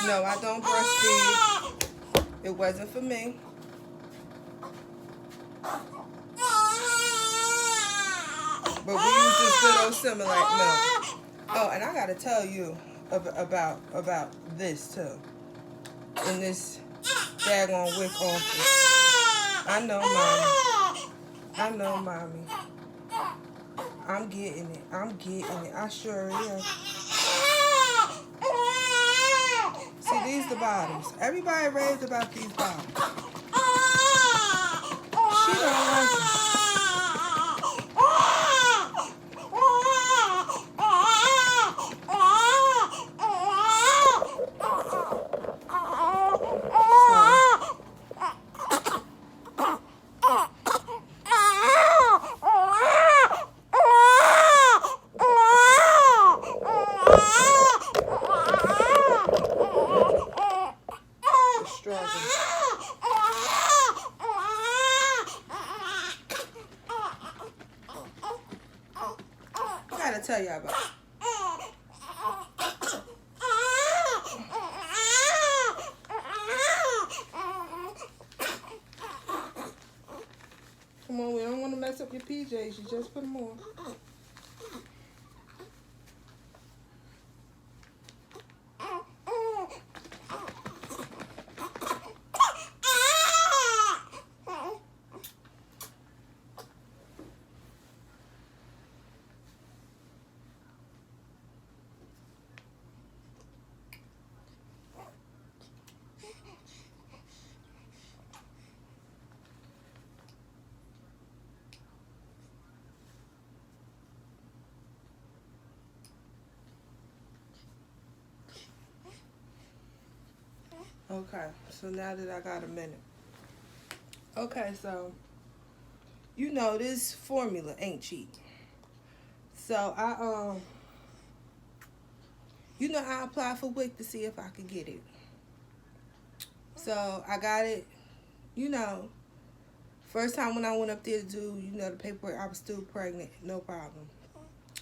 No, I don't breastfeed. It wasn't for me. But we use this good old Similac milk. Oh, and I gotta tell you about this too. In this daggone WIC office. I know, mommy. I'm getting it. I sure am. See, these the bottles. Everybody raves about these bottles. She don't like them. Tell y'all about. Come on, we don't want to mess up your PJs. You just put them on. Okay, so now that I got a minute. Okay, so you know, this formula ain't cheap. So I applied for WIC to see if I could get it. So I got it, you know, first time when I went up there to do, you know, the paperwork, I was still pregnant, no problem.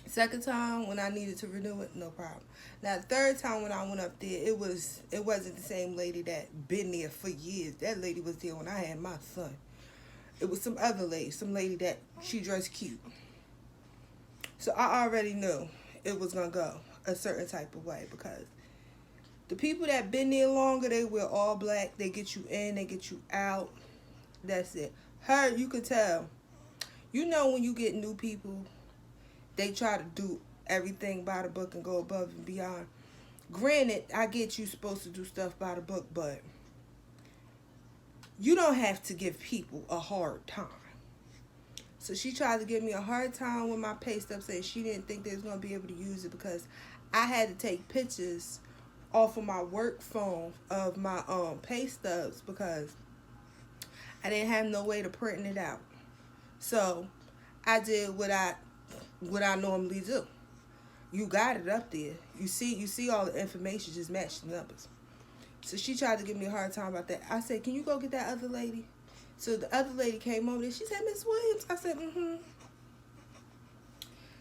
Second time when I needed to renew it, no problem. Now the third time when I went up there, it wasn't the same lady that been there for years. That lady was there when I had my son. It was some other lady, some lady that she dressed cute. So I already knew it was gonna go a certain type of way because the people that been there longer, they wear all black. They get you in, they get you out. That's it. Her, you could tell. You know when you get new people, they try to do everything by the book and go above and beyond. Granted, I get you supposed to do stuff by the book, but you don't have to give people a hard time. So she tried to give me a hard time with my pay stub, saying she didn't think they was going to be able to use it because I had to take pictures off of my work phone of my pay stubs because I didn't have no way to print it out. So I did what I normally do. You got it up there. You see all the information, just match the numbers. So she tried to give me a hard time about that. I said, can you go get that other lady? So the other lady came over there. She said, Miss Williams. I said, mm-hmm.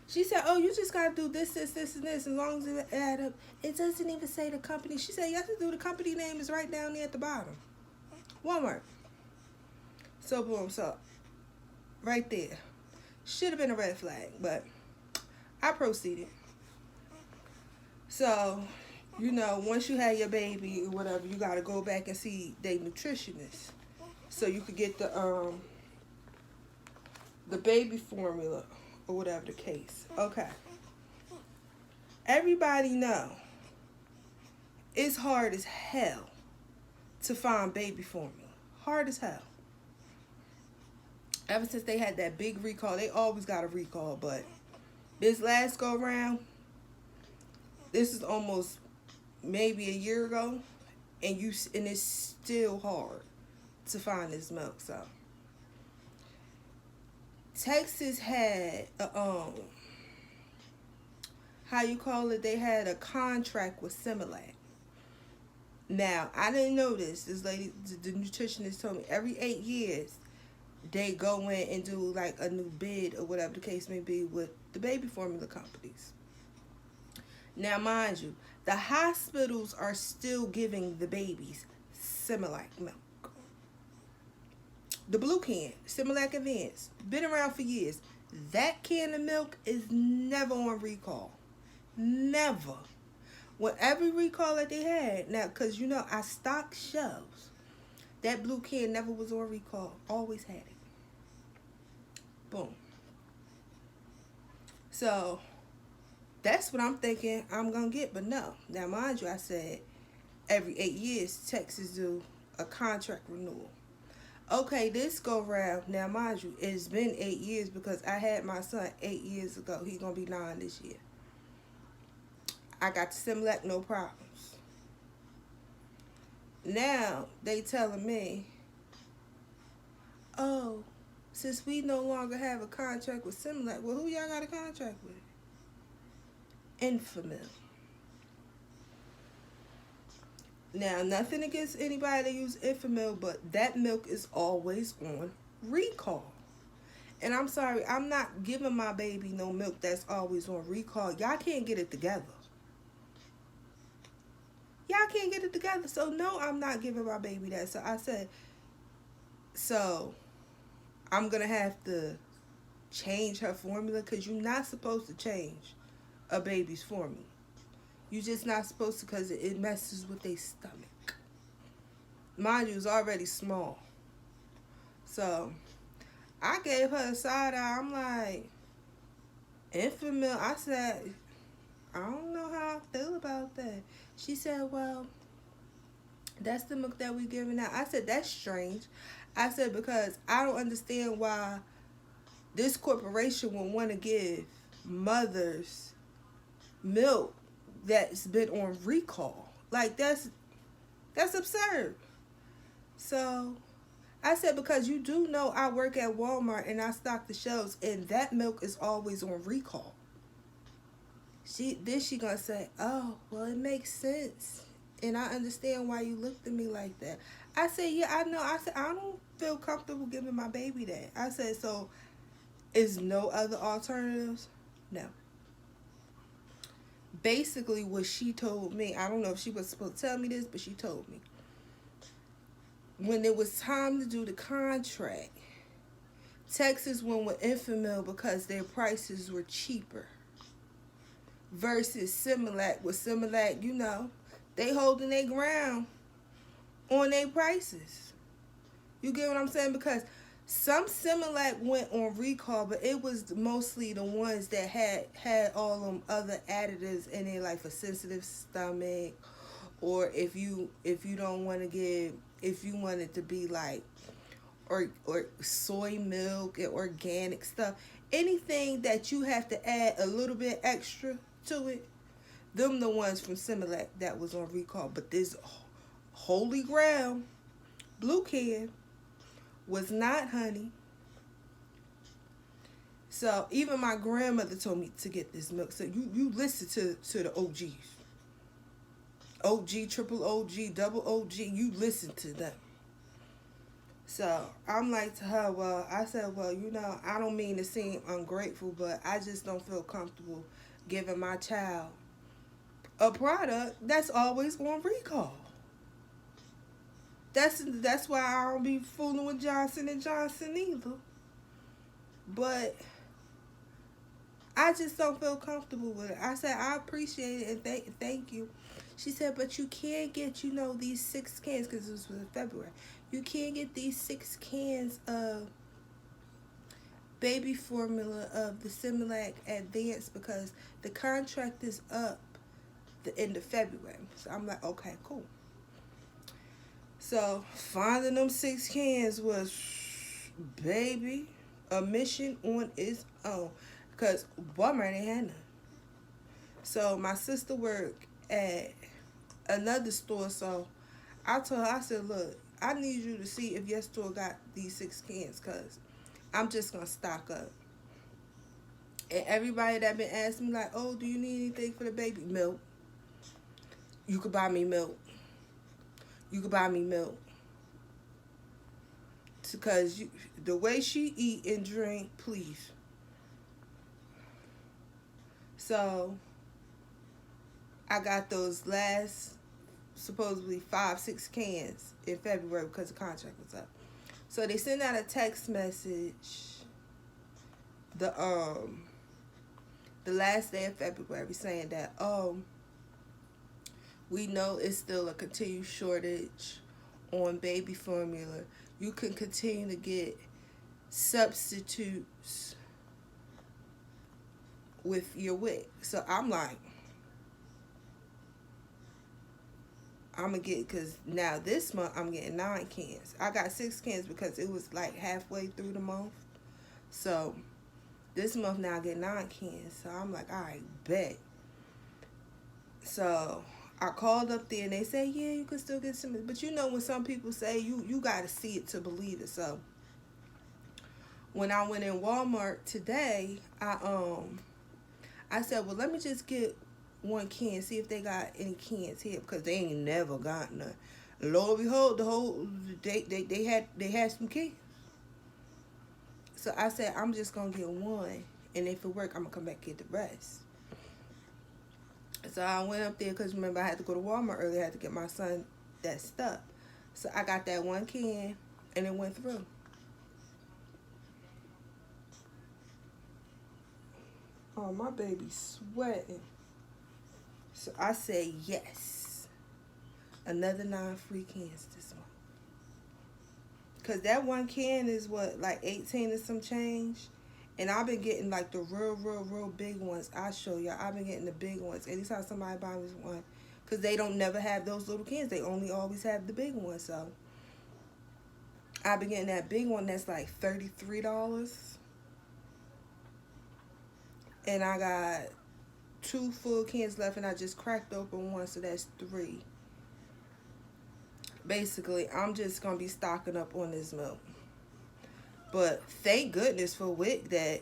She said, oh, you just got to do this, and this. As long as it add up. It doesn't even say the company. She said, yes, it do. The company name is right down there at the bottom. Walmart. So, boom. So, right there. Should have been a red flag, but I proceeded. So, you know, once you have your baby or whatever, you got to go back and see their nutritionist. So you could get the baby formula or whatever the case. Okay. Everybody know it's hard as hell to find baby formula. Hard as hell. Ever since they had that big recall, they always got a recall, but this last go round, this is almost maybe a year ago, and it's still hard to find this milk. So Texas had they had a contract with Similac. Now I didn't know this. This lady, the nutritionist, told me every 8 years they go in and do like a new bid or whatever the case may be with the baby formula companies. Now mind you, the hospitals are still giving the babies Similac milk. The blue can, Similac Advance, been around for years. That can of milk is never on recall. Never. With every recall that they had, now, because, you know, I stocked shelves, that blue can never was on recall. Always had it. Boom. So, that's what I'm thinking I'm going to get, but no. Now, mind you, I said every 8 years, Texas do a contract renewal. Okay, this go round, now mind you, it's been 8 years because I had my son 8 years ago. He's going to be 9 this year. I got the Similac, no problems. Now, they telling me, oh, since we no longer have a contract with Similac, well, who y'all got a contract with? Enfamil. Now, nothing against anybody that use Enfamil, but that milk is always on recall. And I'm sorry, I'm not giving my baby no milk that's always on recall. Y'all can't get it together. Y'all can't get it together. So, no, I'm not giving my baby that. So, I said, so, I'm going to have to change her formula because you're not supposed to change a baby's formula. You're just not supposed to because it messes with their stomach. Mind you, it's already small. So, I gave her a side eye. I'm like, Enfamil. I said, I don't know how I feel about that. She said, well, that's the milk that we giving out. I said, that's strange. I said, because I don't understand why this corporation would want to give mothers milk that's been on recall. Like, that's absurd. So I said, because you do know I work at Walmart and I stock the shelves, and that milk is always on recall. She gonna say, oh, well, it makes sense. And I understand why you looked at me like that. I said, yeah, I know. I said, I don't feel comfortable giving my baby that. I said, so is no other alternatives? No. Basically, what she told me, I don't know if she was supposed to tell me this, but she told me. When it was time to do the contract, Texas went with Enfamil because their prices were cheaper. Versus Similac. With Similac, you know, they holding their ground on their prices. You get what I'm saying? Because some Similac went on recall, but it was mostly the ones that had all them other additives in it, like for sensitive stomach, or if you don't want to give, if you want it to be like or soy milk and organic stuff, anything that you have to add a little bit extra to it, them the ones from Similac that was on recall. But this holy ground blue can was not honey. So even my grandmother told me to get this milk. So you listen to the OGs. OG, triple OG, double OG, you listen to them. So I'm like to her, well, I said, well, you know, I don't mean to seem ungrateful, but I just don't feel comfortable giving my child a product that's always on recall. That's why I don't be fooling with Johnson & Johnson either. But I just don't feel comfortable with it. I said, I appreciate it and thank you. She said, but you can't get, you know, these 6 cans, because this was in February. You can't get these 6 cans of baby formula of the Similac Advance because the contract is up the end of February. So I'm like, okay, cool. So finding them 6 cans was, baby, a mission on its own, because Walmart ain't had none. So my sister worked at another store, so I told her, I said, look, I need you to see if your store got these 6 cans, because I'm just going to stock up. And everybody that been asking me, like, oh, do you need anything for the baby? Milk. You could buy me milk. You could buy me milk. Because the way she eat and drink, please. So I got those last supposedly 5-6 cans in February because the contract was up. So they sent out a text message the last day of February saying that, we know it's still a continued shortage on baby formula. You can continue to get substitutes with your WIC. So I'm like, I'm going to get, because now this month I'm getting 9 cans. I got 6 cans because it was like halfway through the month. So this month now I get 9 cans. So I'm like, all right, bet. So I called up there and they say, yeah, you can still get some. But you know when some people say you got to see it to believe it. So when I went in Walmart today, I said, well, let me just get 1 can, see if they got any cans here, because they ain't never got none. Lo and behold, they had some cans. So I said, I'm just gonna get 1, and if it work, I'm gonna come back and get the rest. So I went up there because remember I had to go to Walmart earlier. I had to get my son that stuff. So I got that 1 can, and it went through. Oh, my baby's sweating. So I said yes. Another 9 free cans this month. Because that 1 can is what, like 18 and some change? And I've been getting like the real big ones. I'll show y'all. I've been getting the big ones. Anytime somebody buys me one. Because they don't never have those little cans. They only always have the big ones. So I've been getting that big one that's like $33. And I got 2 full cans left, and I just cracked open 1, so that's 3. basically, I'm just gonna be stocking up on this milk. But thank goodness for WIC that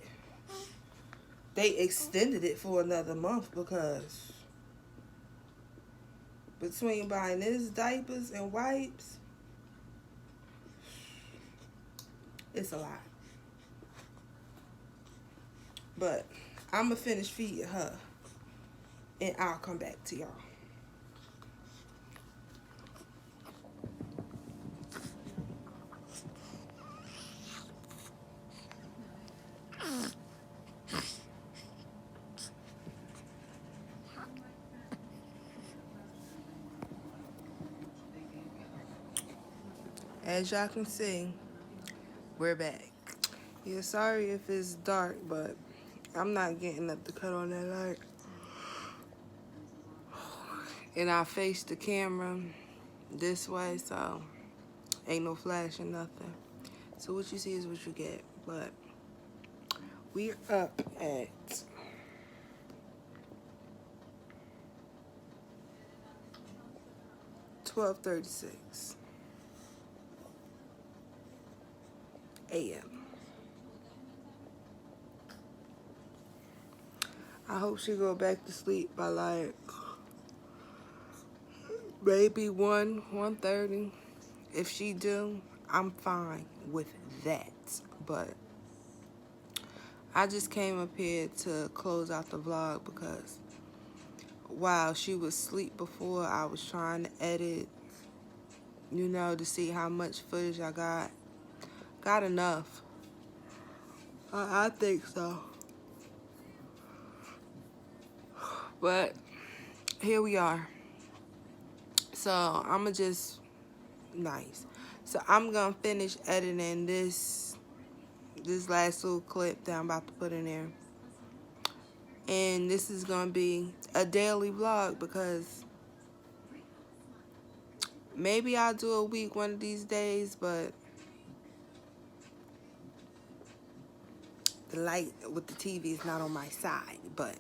they extended it for another month, because between buying this diapers and wipes, it's a lot. But I'm gonna finish feeding her and I'll come back to y'all. As y'all can see, we're back. Yeah, sorry if it's dark, but I'm not getting up to cut on that light. And I face the camera this way, so ain't no flash or nothing. So what you see is what you get. But we're up at 12:36 a.m. I hope she go back to sleep by like maybe 1:30. If she do, I'm fine with that. But I just came up here to close out the vlog because while she was asleep before, I was trying to edit, you know, to see how much footage I got. Got enough. I think so. But here we are. So I'm gonna just So I'm gonna finish editing this last little clip that I'm about to put in there. And this is gonna be a daily vlog because maybe I'll do a week one of these days, but the light with the TV is not on my side. But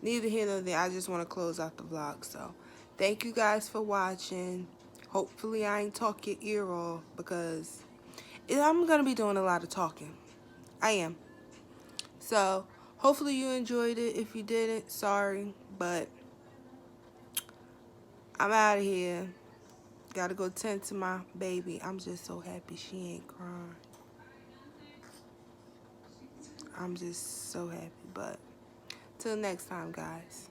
neither here nor there, I just want to close out the vlog. So thank you guys for watching. Hopefully I ain't talk your ear off because I'm gonna be doing a lot of talking. I am. So hopefully you enjoyed it. If you didn't, sorry, but I'm out of here. Gotta go tend to my baby. I'm just so happy she ain't crying. I'm just so happy. But till next time, guys.